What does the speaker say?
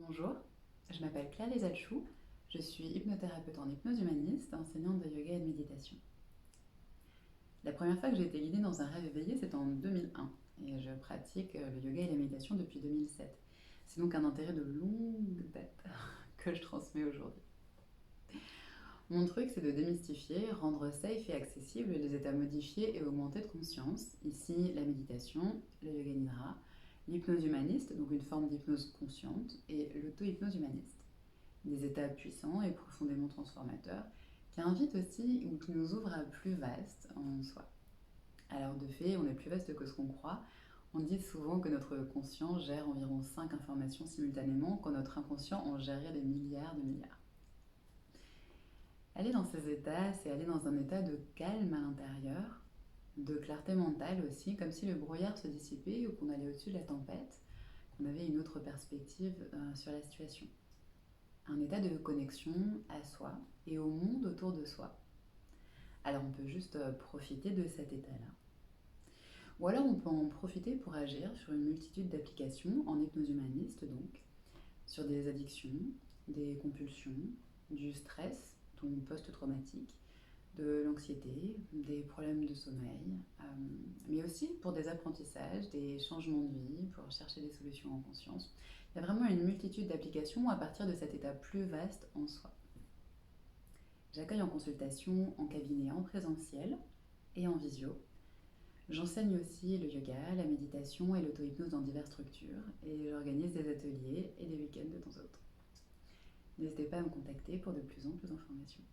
Bonjour, je m'appelle Claire Lesatchou, je suis hypnothérapeute en hypnose humaniste, enseignante de yoga et de méditation. La première fois que j'ai été guidée dans un rêve éveillé, c'était en 2001 et je pratique le yoga et la méditation depuis 2007. C'est donc un intérêt de longue date que je transmets aujourd'hui. Mon truc, c'est de démystifier, rendre safe et accessible les états modifiés et augmentés de conscience. Ici, la méditation, le yoga nidra, l'hypnose humaniste, donc une forme d'hypnose consciente, et l'auto-hypnose humaniste. Des états puissants et profondément transformateurs qui invitent aussi ou qui nous ouvrent à plus vaste en soi. Alors de fait, on est plus vaste que ce qu'on croit. On dit souvent que notre conscient gère environ 5 informations simultanément, quand notre inconscient en gérerait des milliards de milliards. Aller dans ces états, c'est aller dans un état de calme à l'intérieur, de clarté mentale aussi, comme si le brouillard se dissipait ou qu'on allait au-dessus de la tempête, qu'on avait une autre perspective sur la situation. Un état de connexion à soi et au monde autour de soi. Alors on peut juste profiter de cet état-là. Ou alors on peut en profiter pour agir sur une multitude d'applications en hypnose humaniste donc, sur des addictions, des compulsions, du stress, donc post-traumatique, de l'anxiété, des problèmes de sommeil, mais aussi pour des apprentissages, des changements de vie, pour chercher des solutions en conscience. Il y a vraiment une multitude d'applications à partir de cet état plus vaste en soi. J'accueille en consultation, en cabinet, en présentiel et en visio. J'enseigne aussi le yoga, la méditation et l'auto-hypnose dans diverses structures et j'organise des ateliers et des week-ends de temps à autre. N'hésitez pas à me contacter pour de plus amples informations.